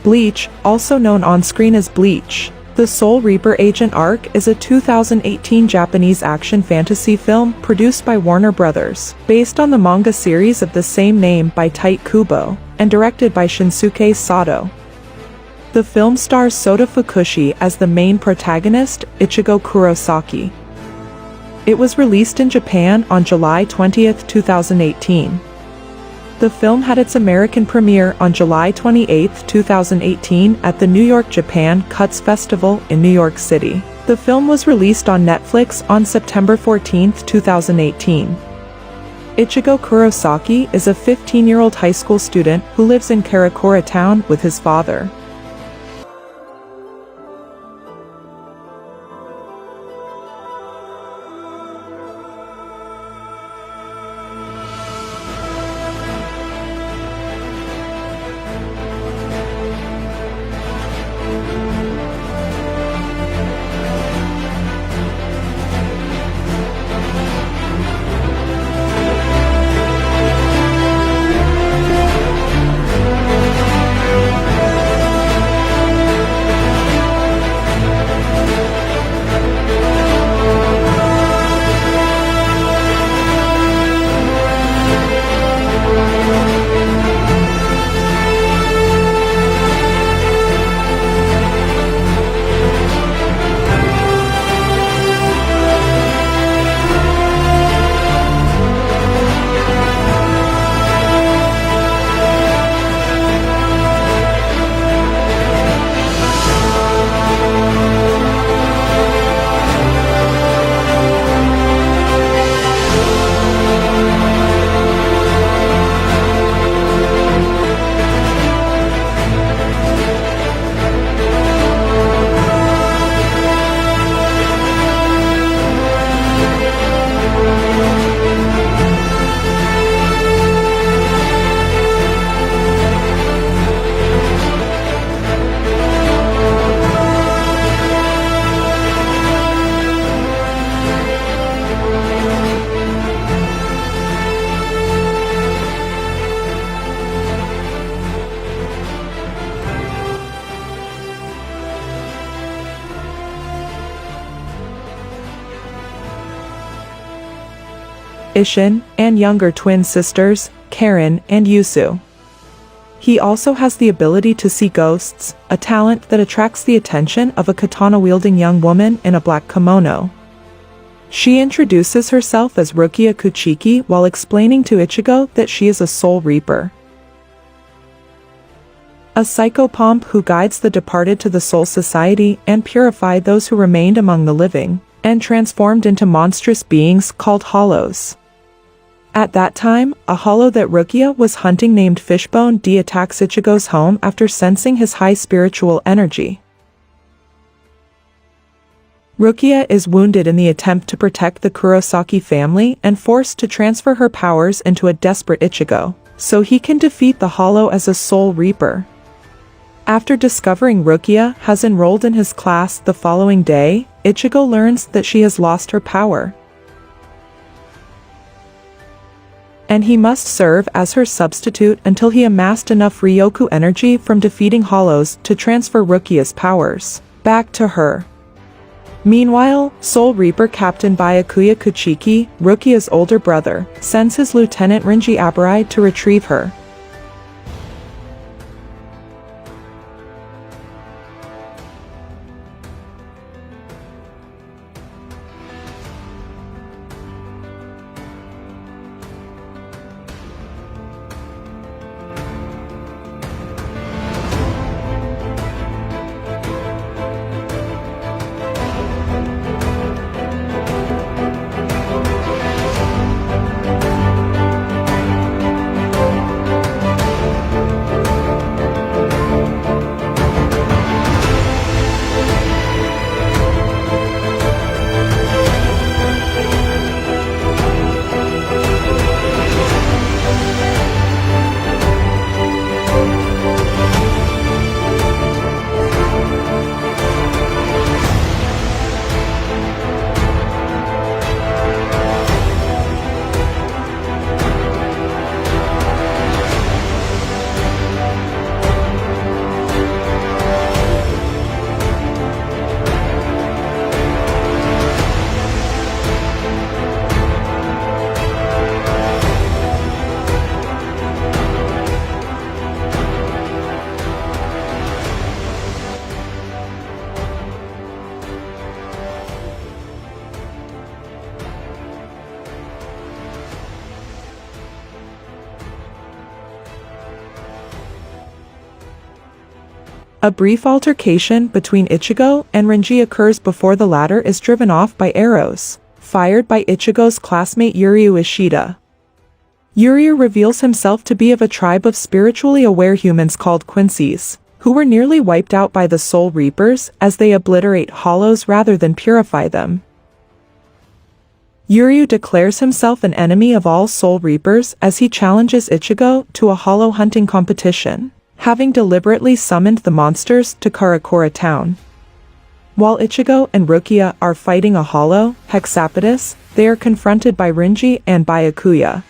Bleach, also known on-screen as Bleach, the Soul Reaper Agent arc is a 2018 Japanese action fantasy film produced by Warner Bros., based on the manga series of the same name by Tite Kubo, and directed by Shinsuke Sato. The film stars Sota Fukushi as the main protagonist, Ichigo Kurosaki. It was released in Japan on July 20, 2018. The film had its American premiere on July 28, 2018 at the New York Japan Cuts Festival in New York City. The film was released on Netflix on September 14, 2018. Ichigo Kurosaki is a 15-year-old high school student who lives in Karakura Town with his father. Ishin, and younger twin sisters, Karen and Yusu. He also has the ability to see ghosts, a talent that attracts the attention of a katana-wielding young woman in a black kimono. She introduces herself as Rukia Kuchiki while explaining to Ichigo that she is a Soul Reaper, a psychopomp who guides the departed to the Soul Society and purify those who remained among the living, and transformed into monstrous beings called hollows. At that time, a hollow that Rukia was hunting named Fishbone D attacks Ichigo's home after sensing his high spiritual energy. Rukia is wounded in the attempt to protect the Kurosaki family and forced to transfer her powers into a desperate Ichigo, so he can defeat the hollow as a Soul Reaper. After discovering Rukia has enrolled in his class the following day, Ichigo learns that she has lost her power, and he must serve as her substitute until he amassed enough Ryoku energy from defeating hollows to transfer Rukia's powers back to her. Meanwhile, Soul Reaper Captain Byakuya Kuchiki, Rukia's older brother, sends his lieutenant Rinji Abarai to retrieve her. A brief altercation between Ichigo and Renji occurs before the latter is driven off by arrows, fired by Ichigo's classmate Yuryu Ishida. Yuryu reveals himself to be of a tribe of spiritually aware humans called Quincy's, who were nearly wiped out by the Soul Reapers as they obliterate hollows rather than purify them. Yuryu declares himself an enemy of all Soul Reapers as he challenges Ichigo to a hollow hunting competition, having deliberately summoned the monsters to Karakura town. While Ichigo and Rukia are fighting a hollow, Hexapodus, they are confronted by Renji and Byakuya.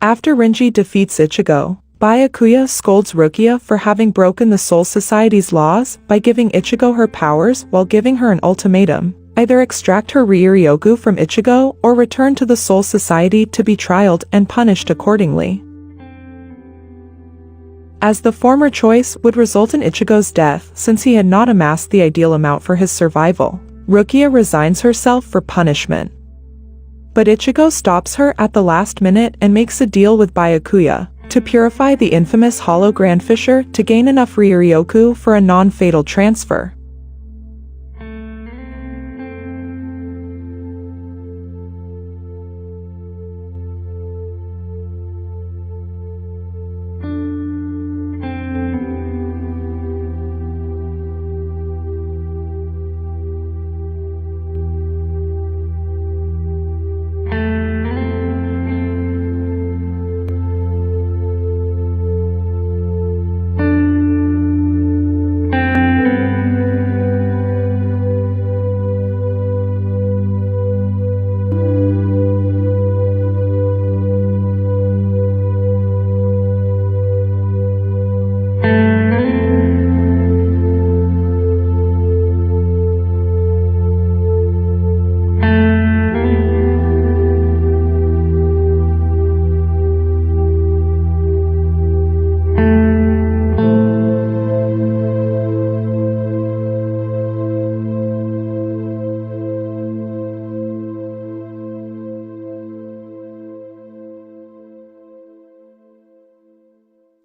After Renji defeats Ichigo, Byakuya scolds Rukia for having broken the Soul Society's laws by giving Ichigo her powers while giving her an ultimatum: either extract her Ryuryoku from Ichigo or return to the Soul Society to be trialed and punished accordingly. As the former choice would result in Ichigo's death since he had not amassed the ideal amount for his survival, Rukia resigns herself for punishment. But Ichigo stops her at the last minute and makes a deal with Byakuya to purify the infamous Hollow Grand Fisher to gain enough Ryuryoku for a non-fatal transfer.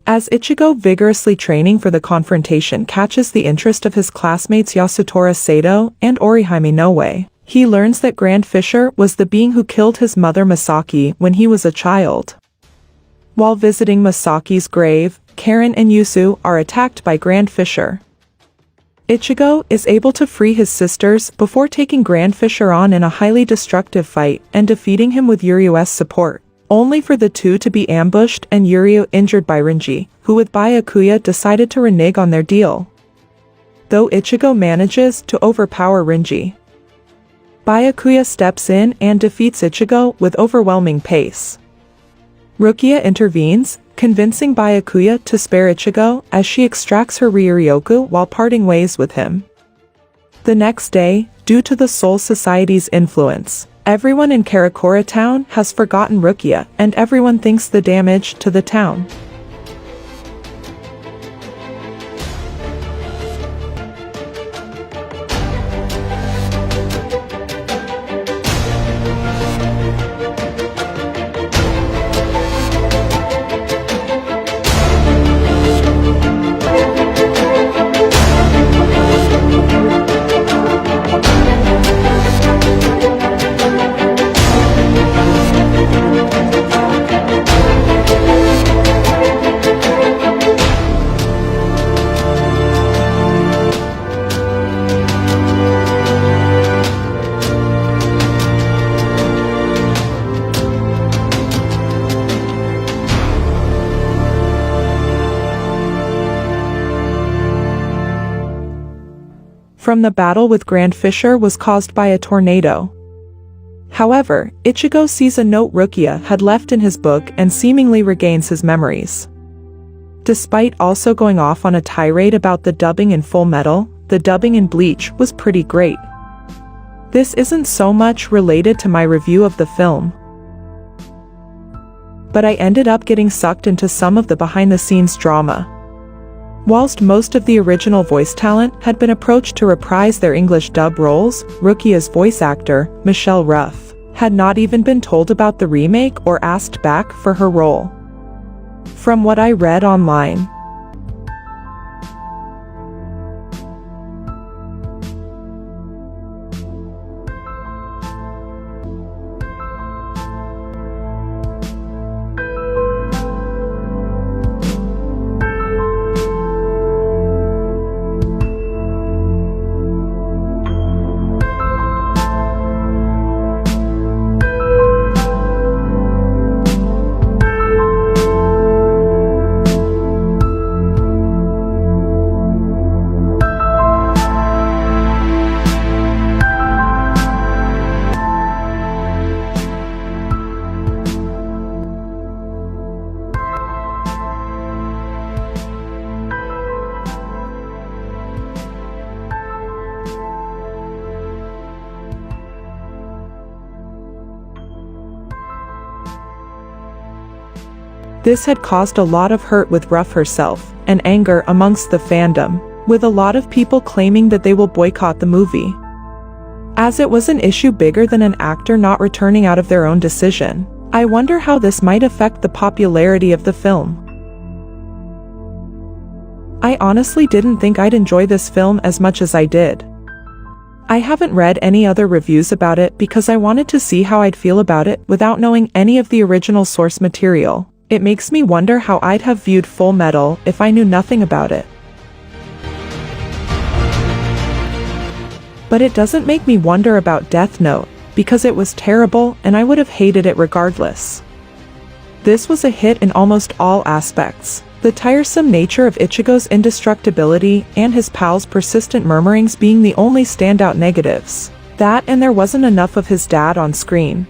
As Ichigo vigorously training for the confrontation catches the interest of his classmates Yasutora Sato and Orihime Noe, he learns that Grand Fisher was the being who killed his mother Masaki when he was a child. While visiting Masaki's grave, Karen and Yusu are attacked by Grand Fisher. Ichigo is able to free his sisters before taking Grand Fisher on in a highly destructive fight and defeating him with Yuryu's support, only for the two to be ambushed and Yuryu injured by Renji, who with Byakuya decided to renege on their deal. Though Ichigo manages to overpower Renji, Byakuya steps in and defeats Ichigo with overwhelming pace. Rukia intervenes, convincing Byakuya to spare Ichigo as she extracts her Ryuryoku while parting ways with him. The next day, due to the Soul Society's influence, everyone in Karakura town has forgotten Rukia and everyone thinks the damage to the town. from the battle with Grand Fisher was caused by a tornado. However, Ichigo sees a note Rukia had left in his book and seemingly regains his memories. Despite also going off on a tirade about the dubbing in Full Metal, the dubbing in Bleach was pretty great. This isn't so much related to my review of the film, but I ended up getting sucked into some of the behind-the-scenes drama. Whilst most of the original voice talent had been approached to reprise their English dub roles, Rukia's voice actor, Michelle Ruff, had not even been told about the remake or asked back for her role. From what I read online, this had caused a lot of hurt with Ruff herself, and anger amongst the fandom, with a lot of people claiming that they will boycott the movie, as it was an issue bigger than an actor not returning out of their own decision. I wonder how this might affect the popularity of the film. I honestly didn't think I'd enjoy this film as much as I did. I haven't read any other reviews about it because I wanted to see how I'd feel about it without knowing any of the original source material. It makes me wonder how I'd have viewed Full Metal if I knew nothing about it. But it doesn't make me wonder about Death Note, because it was terrible and I would have hated it regardless. This was a hit in almost all aspects. The tiresome nature of Ichigo's indestructibility and his pal's persistent murmurings being the only standout negatives. That and there wasn't enough of his dad on screen.